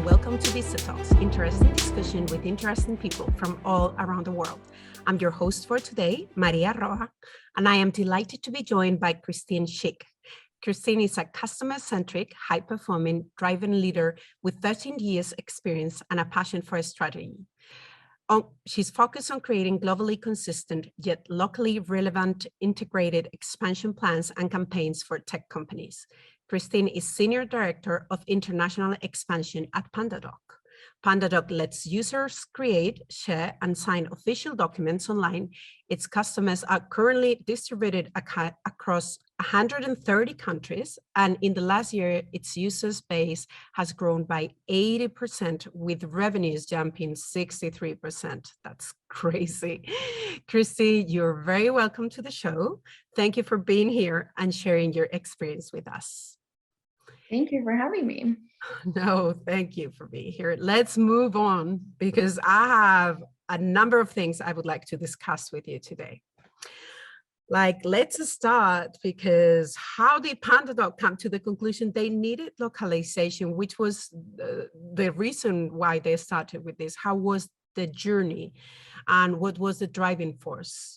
and welcome to VistaTalks, interesting discussion with interesting people from all around the world. I'm your host for today, María Roa, and I am delighted to be joined by Kristine Sheikh. Kristine is a customer-centric, high-performing, driven leader with 13 years experience and a passion for strategy. She's focused on creating globally consistent, yet locally relevant, integrated expansion plans and campaigns for tech companies. Kristine is Senior Director of International Expansion at PandaDoc. PandaDoc lets users create, share, and sign official documents online. Its customers are currently distributed across 130 countries, and in the last year, its users base has grown by 80%, with revenues jumping 63%. That's crazy. Kristine, you're very welcome to the show. Thank you for being here and sharing your experience with us. Thank you for having me. No, thank you for being here. Let's move on because I have a number of things I would like to discuss with you today. Let's start because how did PandaDoc come to the conclusion they needed localization, which was the reason why they started with this? How was the journey and what was the driving force?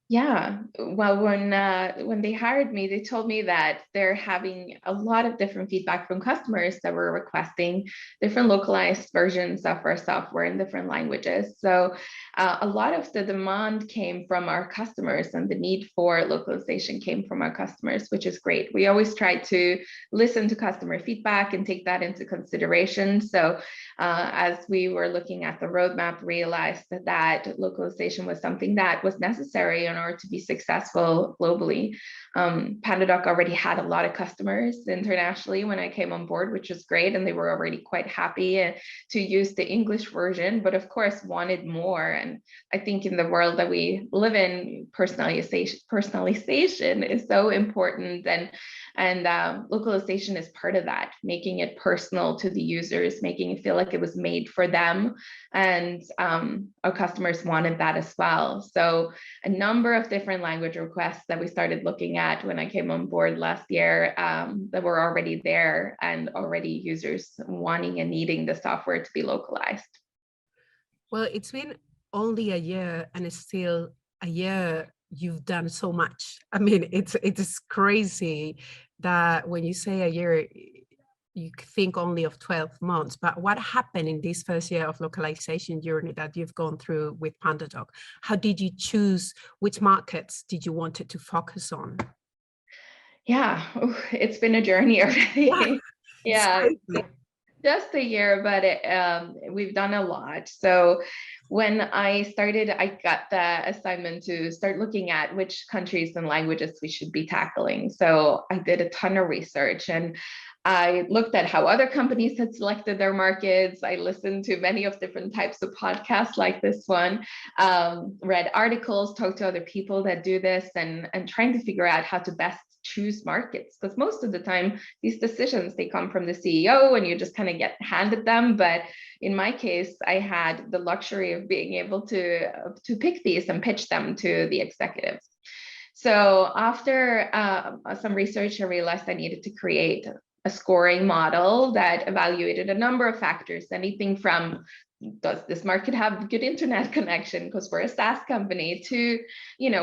Yeah, well, when they hired me, they told me that they're having a lot of different feedback from customers that were requesting different localized versions of our software in different languages. So a lot of the demand came from our customers and the need for localization came from our customers, which is great. We always try to listen to customer feedback and take that into consideration. So as we were looking at the roadmap, realized that localization was something that was necessary in order to be successful globally. PandaDoc already had a lot of customers internationally when I came on board, which was great, and they were already quite happy to use the English version, but of course wanted more. And I think in the world that we live in, personalization is so important, and localization is part of that, making it personal to the users, making it feel like it was made for them. And our customers wanted that as well. So a number of different language requests that we started looking at when I came on board last year that were already there, and already users wanting and needing the software to be localized. Well, it's been only a year, and it's still a year you've done so much. I mean, it is crazy that when you say a year, you think only of 12 months, but what happened in this first year of localization journey that you've gone through with PandaDoc? How did you choose which markets did you want it to focus on? Yeah, it's been a journey already. Yeah, just a year, but we've done a lot. So when I started, I got the assignment to start looking at which countries and languages we should be tackling. So I did a ton of research, and I looked at how other companies had selected their markets. I listened to many of different types of podcasts like this one, read articles, talked to other people that do this, and trying to figure out how to best choose markets, because most of the time these decisions, they come from the CEO and you just kind of get handed them. But in my case, I had the luxury of being able to pick these and pitch them to the executives. So after some research, I realized I needed to create a scoring model that evaluated a number of factors, anything from, does this market have good internet connection because we're a SaaS company, to,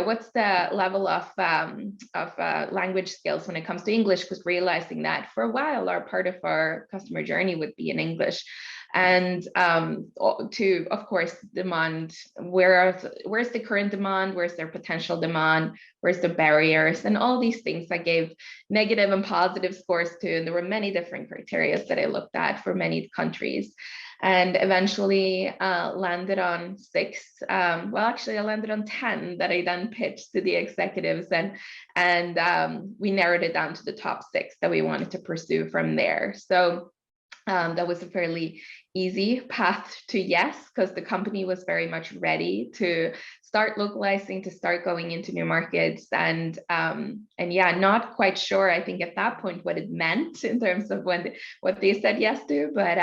what's the level of language skills when it comes to English, because realizing that for a while our part of our customer journey would be in English. And to, of course, demand, where's the current demand, where's their potential demand, where's the barriers, and all these things I gave negative and positive scores to. And there were many different criteria that I looked at for many countries, and eventually landed on 6. Well, actually I landed on 10 that I then pitched to the executives, and we narrowed it down to the top 6 that we wanted to pursue from there. So that was a fairly easy path to yes, because the company was very much ready to start localizing, to start going into new markets, and yeah, not quite sure, I think at that point, what it meant in terms of what they said yes to, but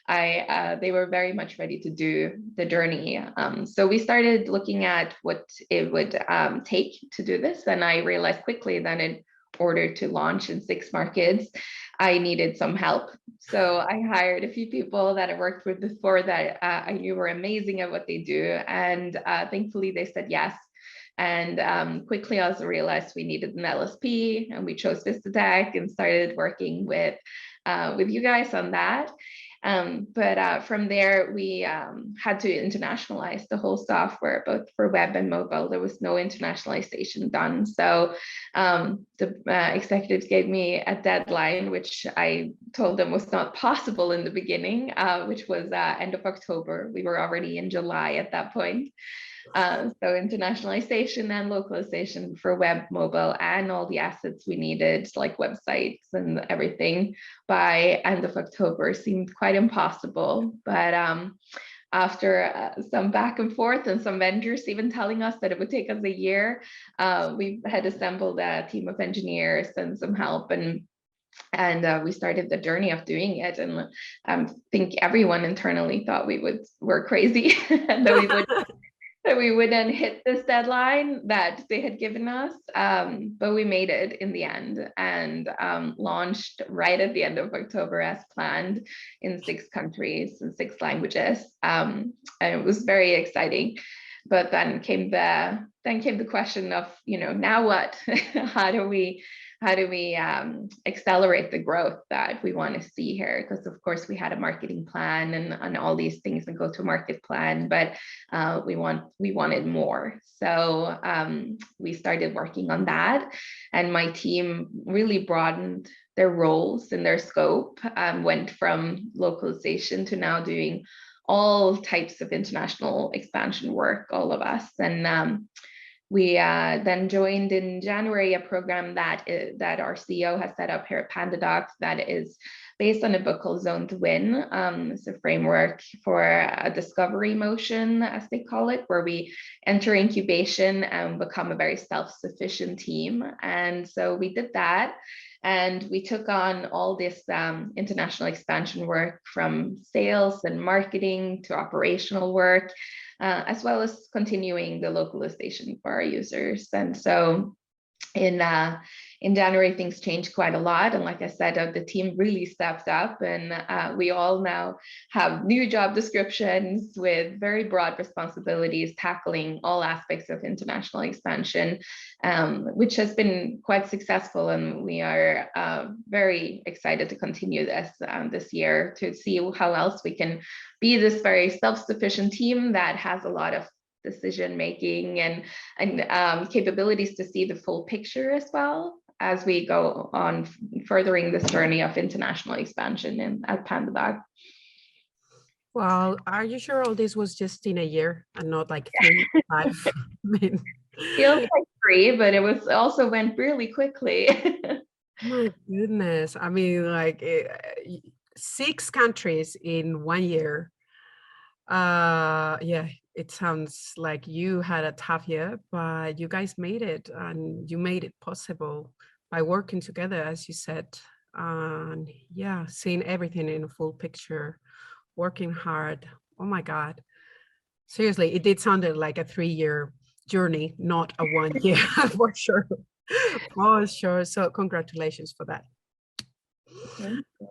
they were very much ready to do the journey. So we started looking at what it would take to do this, and I realized quickly that it order to launch in 6 markets, I needed some help. So I hired a few people that I worked with before that I knew were amazing at what they do. And thankfully they said yes. And quickly also realized we needed an LSP, and we chose VistaTalks and started working with you guys on that. But from there, we had to internationalize the whole software, both for web and mobile. There was no internationalization done. So the executives gave me a deadline, which I told them was not possible in the beginning, which was end of October. We were already in July at that point. So internationalization and localization for web, mobile, and all the assets we needed, like websites and everything, by end of October seemed quite impossible. But after some back and forth and some vendors even telling us that it would take us a year, we had assembled a team of engineers and some help, and we started the journey of doing it. And I think everyone internally thought were crazy and that we wouldn't hit this deadline that they had given us, but we made it in the end, and launched right at the end of October as planned in 6 countries and 6 languages, and it was very exciting. But then came the question of, now what? How do we accelerate the growth that we want to see here? Because of course we had a marketing plan and all these things, and go-to-market plan, but we wanted more. So we started working on that, and my team really broadened their roles and their scope, went from localization to now doing all types of international expansion work, all of us. And we then joined in January a program that our CEO has set up here at PandaDoc that is based on a book called Zone to Win. It's a framework for a discovery motion, as they call it, where we enter incubation and become a very self-sufficient team. And so we did that. And we took on all this international expansion work, from sales and marketing to operational work, as well as continuing the localization for our users. And so in January, things changed quite a lot. And like I said, the team really stepped up, and we all now have new job descriptions with very broad responsibilities, tackling all aspects of international expansion, which has been quite successful. And we are very excited to continue this year, to see how else we can be this very self-sufficient team that has a lot of decision making and capabilities to see the full picture, as well as we go on furthering this journey of international expansion at PandaDoc. Well, are you sure all this was just in a year and not like 3, 5? Feels like 3, but it was also went really quickly. My goodness. I mean, like 6 countries in 1 year. Yeah, it sounds like you had a tough year, but you guys made it, and you made it possible by working together, as you said. And yeah, seeing everything in a full picture, working hard. Oh my God. Seriously, it did sound like a 3-year journey, not a 1 year for sure. For sure. So congratulations for that. Thank you.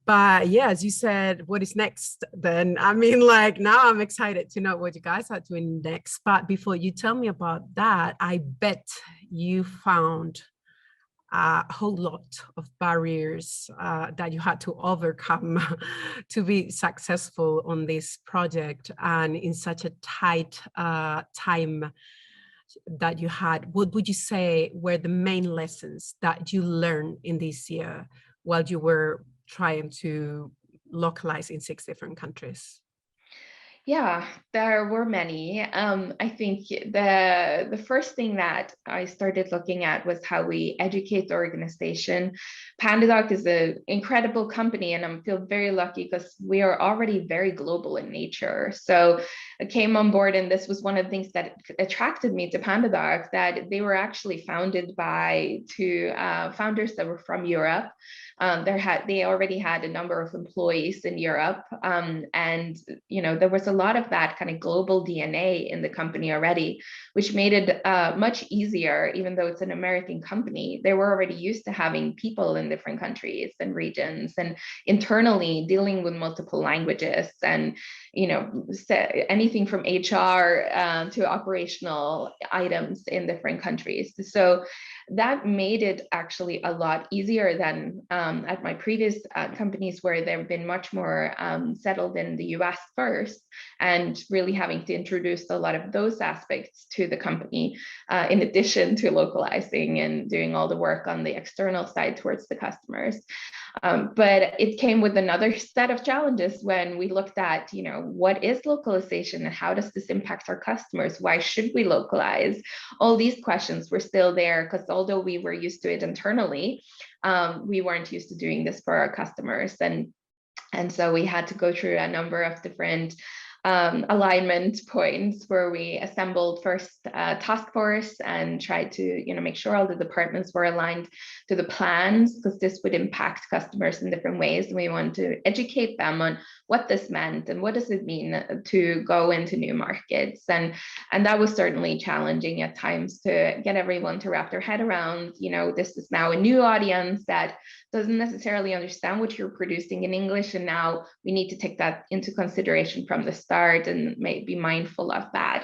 But yeah, as you said, what is next then? I mean, like, now I'm excited to know what you guys are doing next. But before you tell me about that, I bet you found a whole lot of barriers that you had to overcome to be successful on this project, and in such a tight time that you had. What would you say were the main lessons that you learned in this year while you were trying to localize in 6 different countries? Yeah, there were many. I think the first thing that I started looking at was how we educate the organization. PandaDoc is an incredible company, and I feel very lucky because we are already very global in nature. So I came on board, and this was one of the things that attracted me to PandaDoc, that they were actually founded by 2 founders that were from Europe. They already had a number of employees in Europe, and there was a lot of that kind of global DNA in the company already, which made it much easier. Even though it's an American company, they were already used to having people in different countries and regions, and internally dealing with multiple languages, and anything from HR to operational items in different countries. So that made it actually a lot easier than at my previous companies, where they've been much more settled in the US first, and really having to introduce a lot of those aspects to the company, in addition to localizing and doing all the work on the external side towards the customers. But it came with another set of challenges when we looked at, what is localization and how does this impact our customers? Why should we localize? All these questions were still there, because although we were used to it internally, we weren't used to doing this for our customers. And so we had to go through a number of different alignment points, where we assembled first a task force and tried to make sure all the departments were aligned to the plans, because this would impact customers in different ways, and we wanted to educate them on what this meant and what does it mean to go into new markets. And that was certainly challenging at times, to get everyone to wrap their head around, this is now a new audience that doesn't necessarily understand what you're producing in English, and now we need to take that into consideration from the start and be mindful of that.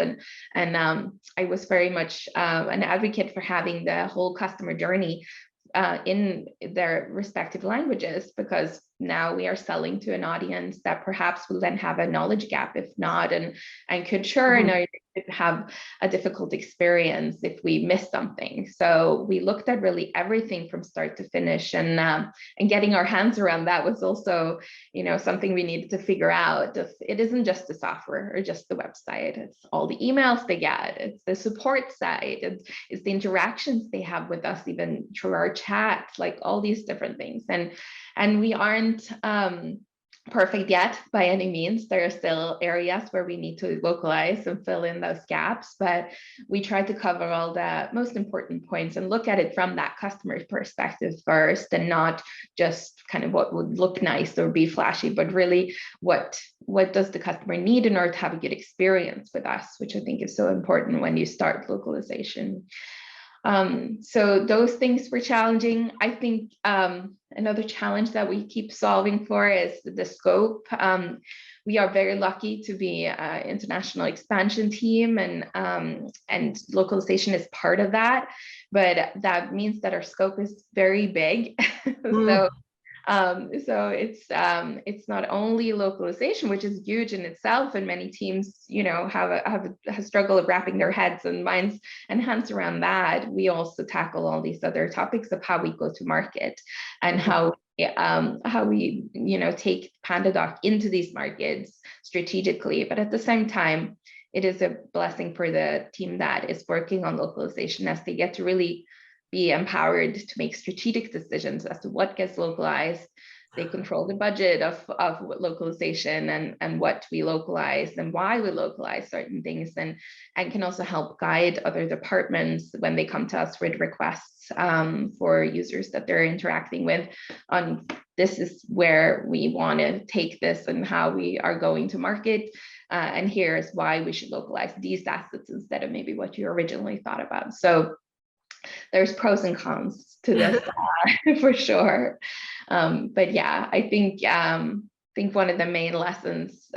And I was very much an advocate for having the whole customer journey in their respective languages, because now we are selling to an audience that perhaps will then have a knowledge gap if not, and could have a difficult experience if we miss something. So we looked at really everything from start to finish, and getting our hands around that was also something we needed to figure out. It isn't just the software or just the website, it's all the emails they get, it's the support side, it's the interactions they have with us, even through our chat, like all these different things. And we aren't perfect yet by any means. There are still areas where we need to localize and fill in those gaps, but we try to cover all the most important points and look at it from that customer perspective first, and not just kind of what would look nice or be flashy, but really what does the customer need in order to have a good experience with us, which I think is so important when you start localization. So those things were challenging. I think another challenge that we keep solving for is the scope. We are very lucky to be an international expansion team, and localization is part of that, but that means that our scope is very big. So it's not only localization, which is huge in itself, and many teams, have a struggle of wrapping their heads and minds and hands around that. We also tackle all these other topics of how we go to market, and how we take PandaDoc into these markets strategically. But at the same time, it is a blessing for the team that is working on localization, as they get to really be empowered to make strategic decisions as to what gets localized. They control the budget of localization, and what we localize and why we localize certain things, and can also help guide other departments when they come to us with requests for users that they're interacting with on this is where we want to take this and how we are going to market. And here's why we should localize these assets instead of maybe what you originally thought about. So there's pros and cons to this for sure. But yeah, I think one of the main lessons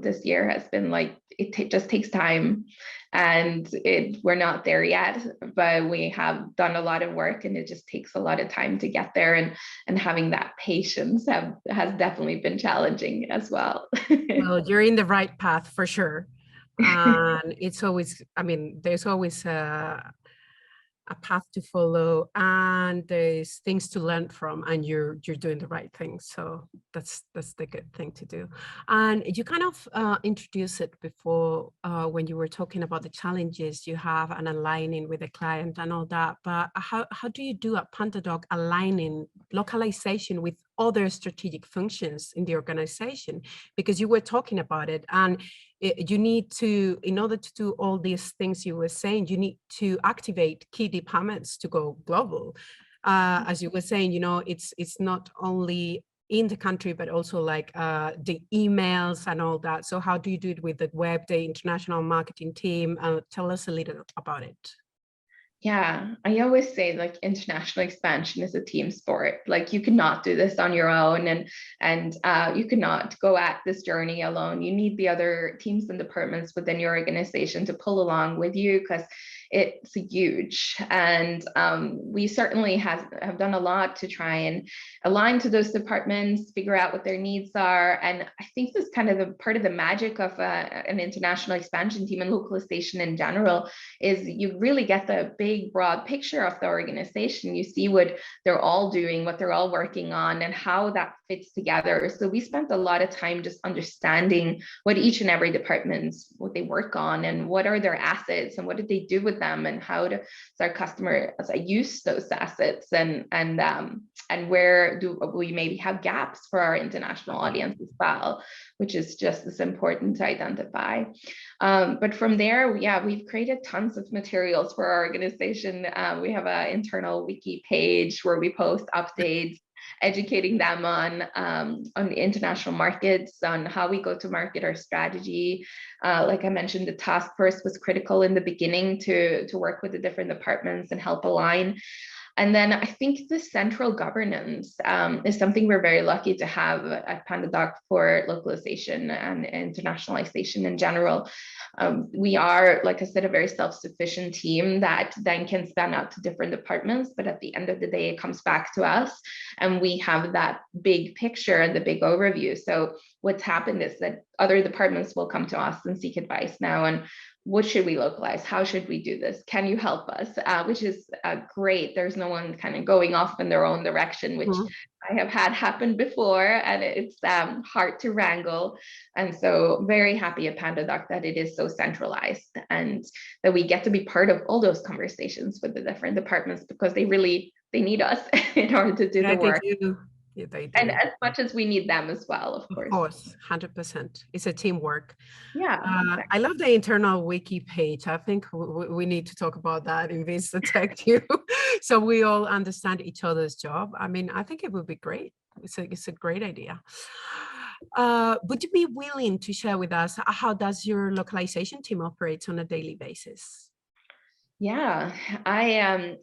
this year has been like, it just takes time, and we're not there yet, but we have done a lot of work, and it just takes a lot of time to get there, and having that patience has definitely been challenging as well. Well, you're in the right path for sure. And it's always, there's always a path to follow, and there's things to learn from, and you're doing the right thing. So that's the good thing to do. And you kind of introduced it before when you were talking about the challenges you have and aligning with the client and all that. But how do you do at PandaDoc aligning localization with other strategic functions in the organization? Because you were talking about it, and you need to, in order to do all these things you were saying, you need to activate key departments to go global. As you were saying, it's not only in the country, but also like the emails and all that. So how do you do it with the web, the international marketing team? Tell us a little about it. Yeah, I always say like international expansion is a team sport. Like you cannot do this on your own, and you cannot go at this journey alone. You need the other teams and departments within your organization to pull along with you, because it's huge. And we certainly have done a lot to try and align to those departments, figure out what their needs are. And I think this is kind of the part of the magic of an international expansion team and localization in general, is you really get the big broad picture of the organization. You see what they're all doing, what they're all working on, and how that fits together. So we spent a lot of time just understanding what each and every department's, what they work on, and what are their assets, and what do they do with them, and how does our customer use those assets, and where do we maybe have gaps for our international audience as well, which is just as important to identify. But from there, we've created tons of materials for our organization. We have an internal wiki page where we post updates, educating them on the international markets, on how we go to market, our strategy. Like I mentioned, the task force was critical in the beginning to work with the different departments and help align. And then I think the central governance is something we're very lucky to have at PandaDoc for localization and internationalization in general. We are, like I said, a very self-sufficient team that then can span out to different departments, but at the end of the day, it comes back to us, and we have that big picture and the big overview. So what's happened is that other departments will come to us and seek advice now, and what should we localize? How should we do this? Can you help us? Which is great. There's no one kind of going off in their own direction, which I have had happen before, and it's hard to wrangle. And so very happy at PandaDoc that it is so centralized, and that we get to be part of all those conversations with the different departments, because they need us in order to do the work. They do. Yeah, they do. And as much as we need them as well, of course. Of course, 100%. It's a teamwork. Yeah. Exactly. I love the internal wiki page. I think we need to talk about that in VistaTalks too, so we all understand each other's job. I mean, I think it would be great. It's a great idea. Would you be willing to share with us how does your localization team operate on a daily basis? Yeah, I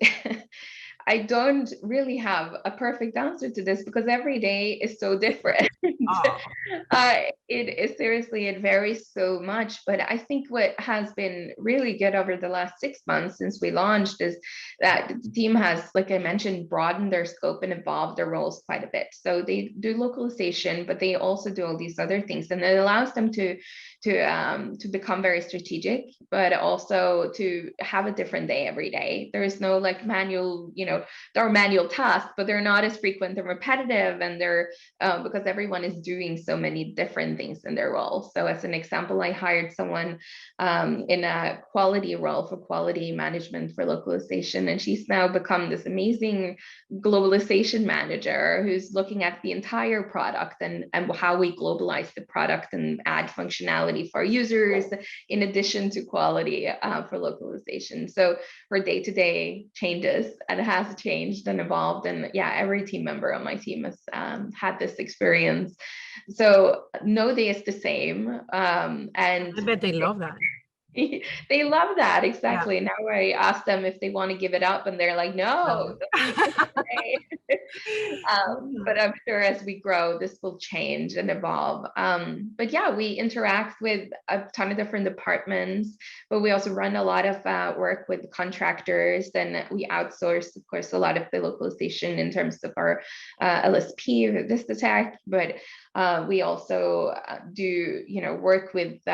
I don't really have a perfect answer to this, because every day is so different. Oh. It varies so much. But I think what has been really good over the last 6 months since we launched is that the team has, like I mentioned, broadened their scope and evolved their roles quite a bit. So they do localization, but they also do all these other things, and it allows them to become very strategic, but also to have a different day every day. There is no like manual, there are manual tasks, but they're not as frequent and repetitive, and they're because everyone is doing so many different things in their role. So as an example, I hired someone in a quality role for quality management for localization, and she's now become this amazing globalization manager who's looking at the entire product and how we globalize the product and add functionality for users in addition to quality for localization. So her day-to-day changes, and it has changed and evolved. And yeah, every team member on my team has had this experience. So no day is the same. And I bet they love that. They love that, exactly. Yeah. Now I ask them if they want to give it up, and they're like, no. But I'm sure as we grow, this will change and evolve. But yeah, we interact with a ton of different departments, but we also run a lot of work with contractors, and we outsource, of course, a lot of the localization in terms of our LSP, VistaTalks, but we also do, work with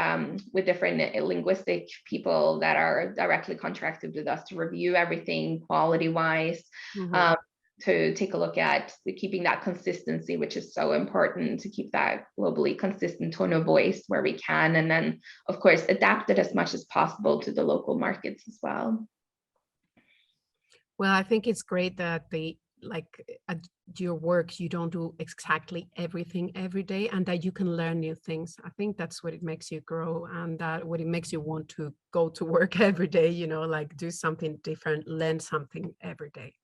different linguistic people that are directly contracted with us to review everything quality-wise, to take a look at keeping that consistency, which is so important, to keep that globally consistent tone of voice where we can, and then, of course, adapt it as much as possible to the local markets as well. Well, I think it's great that your work, you don't do exactly everything every day, and that you can learn new things. I think that's what it makes you grow, and that what it makes you want to go to work every day, like do something different, learn something every day.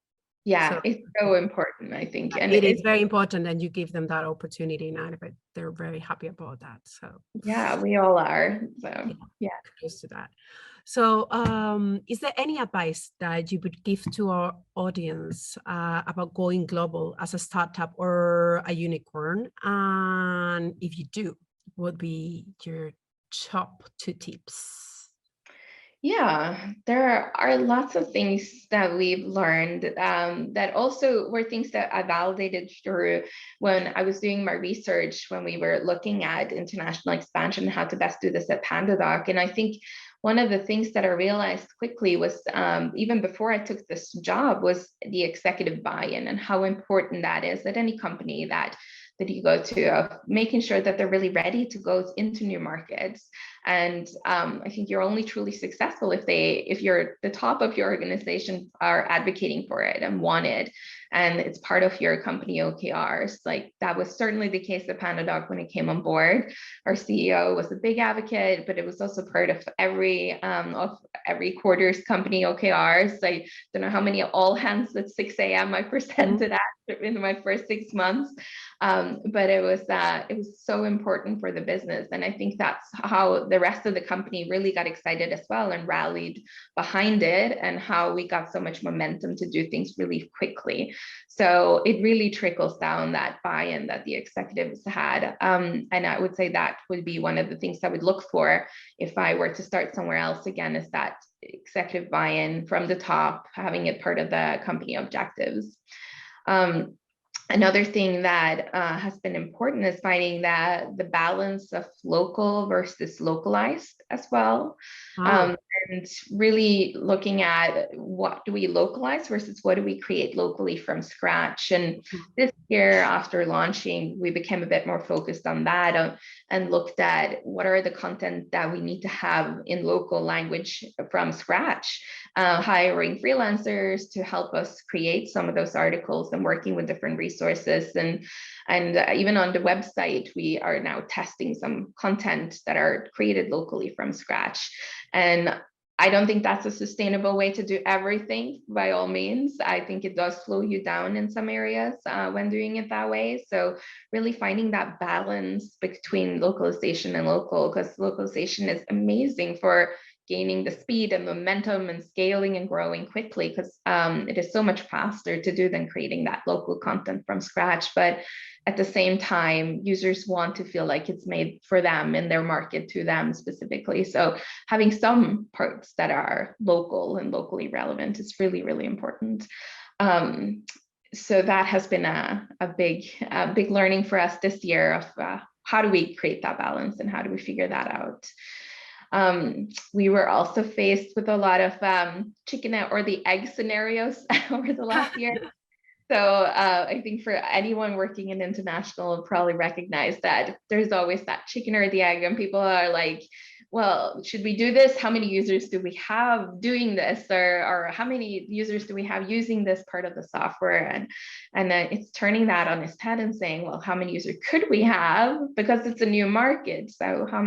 Yeah, So it's so important, I think. And it is very important, and you give them that opportunity now, but they're very happy about that. So yeah, we all are. So yeah, yeah. close to that. So is there any advice that you would give to our audience about going global as a startup or a unicorn? And if you do, what would be your top 2 tips? Yeah, there are lots of things that we've learned that also were things that I validated through when I was doing my research, when we were looking at international expansion, how to best do this at PandaDoc. And I think one of the things that I realized quickly was, even before I took this job, was the executive buy-in and how important that is at any company that you go to, making sure that they're really ready to go into new markets. And I think you're only truly successful if you're the top of your organization are advocating for it and want it, and it's part of your company OKRs. Like that was certainly the case at PandaDoc when it came on board. Our CEO was a big advocate, but it was also part of every quarter's company OKRs. I don't know how many all hands at 6 a.m. I presented at in my first 6 months. But it was so important for the business. And I think that's how the rest of the company really got excited as well and rallied behind it, and how we got so much momentum to do things really quickly. So it really trickles down, that buy-in that the executives had. And I would say that would be one of the things I would look for if I were to start somewhere else again, is that executive buy-in from the top, having it part of the company objectives. Another thing that has been important is finding that the balance of local versus localized as well. And really looking at what do we localize versus what do we create locally from scratch. And this year, after launching, we became a bit more focused on that and looked at what are the content that we need to have in local language from scratch, hiring freelancers to help us create some of those articles and working with different resources. And even on the website, we are now testing some content that are created locally from scratch. And I don't think that's a sustainable way to do everything, by all means. I think it does slow you down in some areas when doing it that way. So really finding that balance between localization and local, because localization is amazing for gaining the speed and momentum and scaling and growing quickly, because it is so much faster to do than creating that local content from scratch. But at the same time, users want to feel like it's made for them in their market, to them specifically. So having some parts that are local and locally relevant is really, really important. So that has been a big learning for us this year of how do we create that balance and how do we figure that out. We were also faced with a lot of chicken or the egg scenarios over the last year. So I think for anyone working in international will probably recognize that there's always that chicken or the egg, and people are like, well, should we do this? How many users do we have doing this? Or how many users do we have using this part of the software? And then it's turning that on its head and saying, well, how many users could we have? Because it's a new market. So how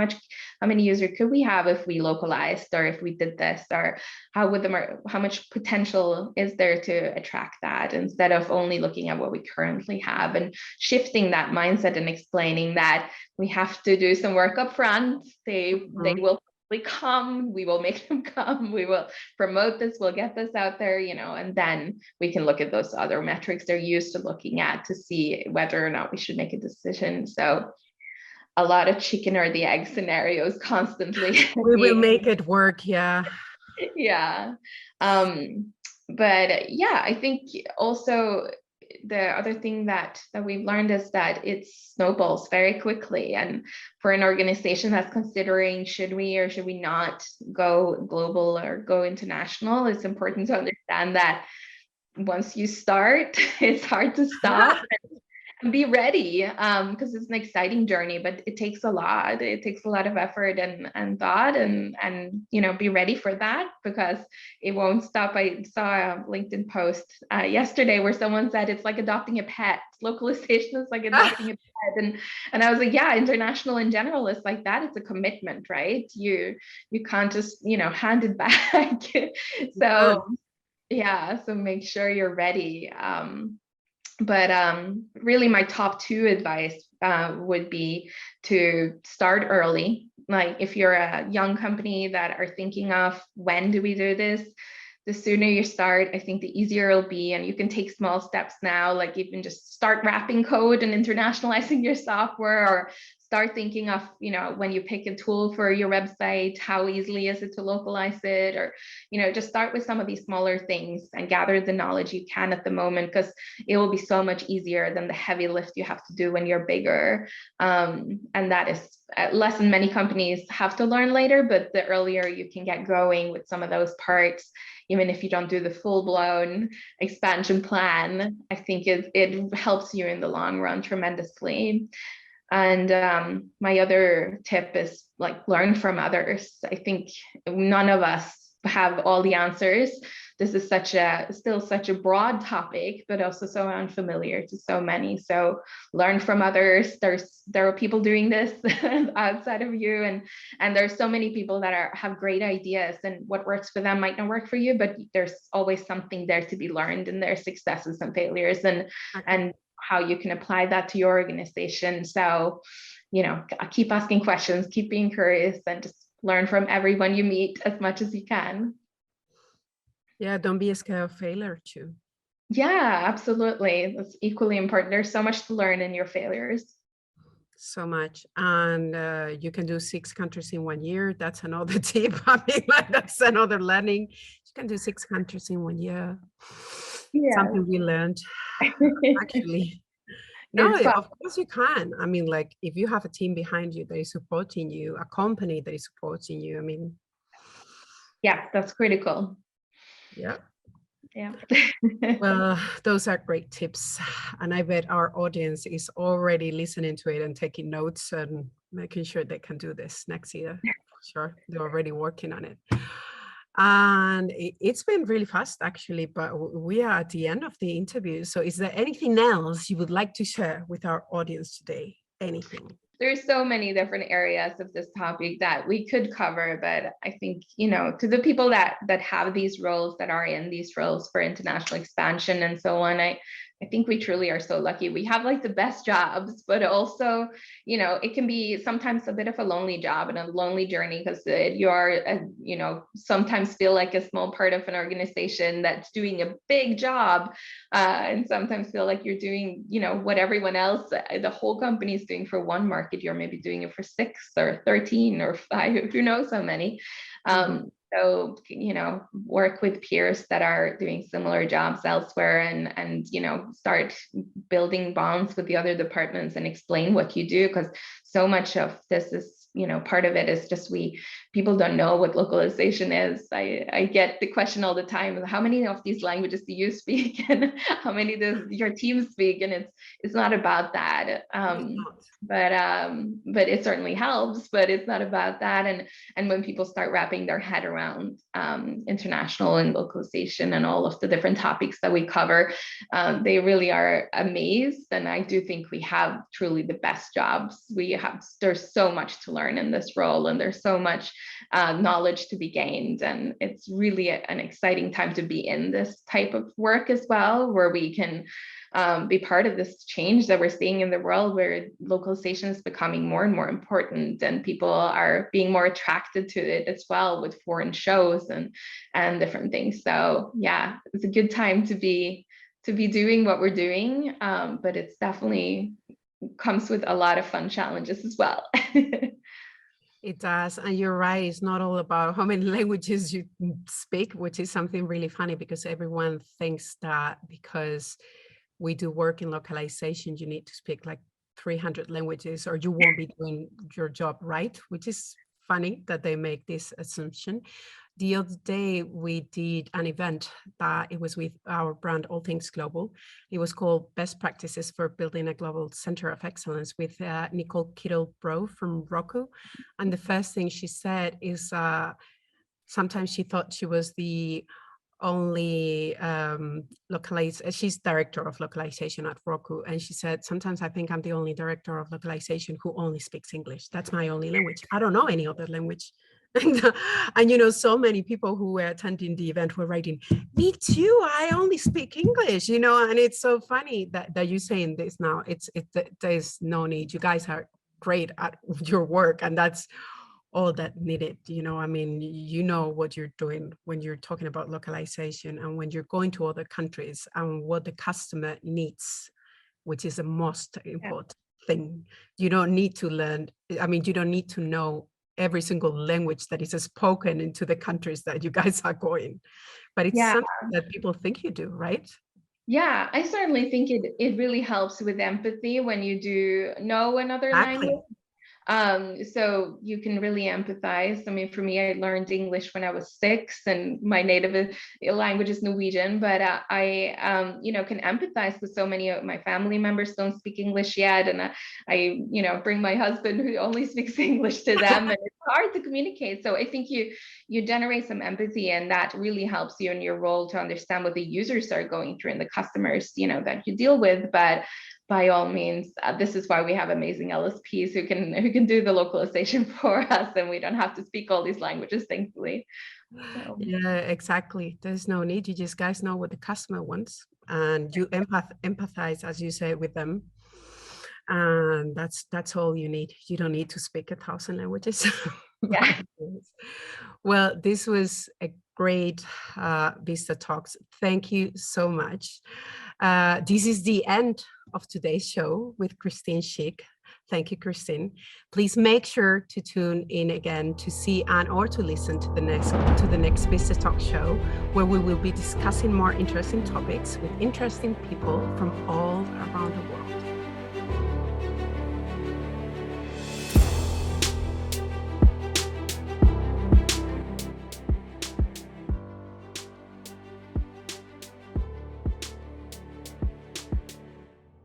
many users could we have if we localized, or if we did this, or how much potential is there to attract that, instead of only looking at what we currently have, and shifting that mindset and explaining that we have to do some work up front. They will probably come, we will make them come, we will promote this, we'll get this out there, and then we can look at those other metrics they're used to looking at to see whether or not we should make a decision. So a lot of chicken or the egg scenarios constantly. We will make it work. Yeah. Yeah. But yeah, I think also the other thing that we've learned is that it snowballs very quickly. And for an organization that's considering should we or should we not go global or go international, it's important to understand that once you start, it's hard to stop. And be ready, because it's an exciting journey, but it takes a lot. It takes a lot of effort and thought, and be ready for that, because it won't stop. I saw a LinkedIn post yesterday where someone said it's like adopting a pet. Localization is like adopting a pet, and I was like, yeah, international in general is like that. It's a commitment, right? You can't just hand it back. So Yeah, so make sure you're ready. But really my top two advice would be to start early. Like if you're a young company that are thinking of when do we do this, the sooner you start, I think the easier it'll be. And you can take small steps now, like even just start wrapping code and internationalizing your software, or start thinking of, when you pick a tool for your website, how easily is it to localize it? Or, just start with some of these smaller things and gather the knowledge you can at the moment, because it will be so much easier than the heavy lift you have to do when you're bigger. And that is a lesson many companies have to learn later, but the earlier you can get going with some of those parts, even if you don't do the full-blown expansion plan, I think it helps you in the long run tremendously. And my other tip is like learn from others. I think none of us have all the answers. This is still such a broad topic, but also so unfamiliar to so many. So learn from others. There are people doing this outside of you, and there's so many people that have great ideas, and what works for them might not work for you, but there's always something there to be learned in their successes and failures, and how you can apply that to your organization. So, keep asking questions, keep being curious, and just learn from everyone you meet as much as you can. Yeah, don't be scared of failure too. Yeah, absolutely. That's equally important. There's so much to learn in your failures. So much. And you can do 6 countries in 1 year. That's another tip. I mean, like, that's another learning. You can do 6 countries in 1 year. Yeah. Something we learned, actually. No, It's fun. of course you can. I mean, like, if you have a team behind you that is supporting you, a company that is supporting you, I mean. Yeah, that's critical. Yeah. Yeah. Well, those are great tips. And I bet our audience is already listening to it and taking notes and making sure they can do this next year. For sure. They're already working on it. And it's been really fast, actually, but we are at the end of the interview. So is there anything else you would like to share with our audience today? Anything? There's so many different areas of this topic that we could cover, but I think, to the people that have these roles, that are in these roles for international expansion and so on, I think we truly are so lucky. We have like the best jobs, but also, it can be sometimes a bit of a lonely job and a lonely journey, because you are, sometimes feel like a small part of an organization that's doing a big job, and sometimes feel like you're doing, what everyone else, the whole company is doing for one market. You're maybe doing it for 6 or 13 or 5, who knows how many. So, work with peers that are doing similar jobs elsewhere, and start building bonds with the other departments and explain what you do, because so much of this is, part of it is just people don't know what localization is. I get the question all the time, how many of these languages do you speak, and how many does your team speak? And it's not about that. But it certainly helps, but it's not about that. And when people start wrapping their head around international and localization and all of the different topics that we cover, they really are amazed. And I do think we have truly the best jobs. There's so much to learn in this role, and there's so much knowledge to be gained. And it's really an exciting time to be in this type of work as well, where we can be part of this change that we're seeing in the world, where localization is becoming more and more important, and people are being more attracted to it as well, with foreign shows and different things. So yeah, it's a good time to be doing what we're doing, but it's definitely comes with a lot of fun challenges as well. It does. And you're right. It's not all about how many languages you speak, which is something really funny, because everyone thinks that because we do work in localization, you need to speak like 300 languages or you won't be doing your job right, which is funny that they make this assumption. The other day, we did an event that it was with our brand, All Things Global. It was called Best Practices for Building a Global Center of Excellence, with Nicole Kittle-Bro from Roku. And the first thing she said is sometimes she thought she was the only she's director of localization at Roku, and she said, sometimes I think I'm the only director of localization who only speaks English. That's my only language. I don't know any other language. And so many people who were attending the event were writing, me too, I only speak English, and it's so funny that you're saying this now. There's no need. You guys are great at your work, and that's all that needed. I mean, what you're doing when you're talking about localization, and when you're going to other countries and what the customer needs, which is the most important thing. You don't need to learn, you don't need to know every single language that is spoken into the countries that you guys are going, but it's something that people think you do, right? Yeah, I certainly think it really helps with empathy when you do know another language. So you can really empathize. I mean, for me, I learned English when I was 6, and my native language is Norwegian, but I can empathize with so many of my family members don't speak English yet. And I bring my husband who only speaks English to them, and it's hard to communicate. So I think you generate some empathy, and that really helps you in your role to understand what the users are going through and the customers, that you deal with. But by all means, this is why we have amazing LSPs who can do the localization for us, and we don't have to speak all these languages, thankfully. So. Yeah, exactly. There's no need. You just guys know what the customer wants, and you empathize, as you say, with them. And that's all you need. You don't need to speak 1,000 languages. Yeah. Well, this was a great VistaTalks. Thank you so much. This is the end of today's show with Kristine Sheikh. Thank you, Kristine. Please make sure to tune in again to see or to listen to the next VistaTalk show, where we will be discussing more interesting topics with interesting people from all around the world.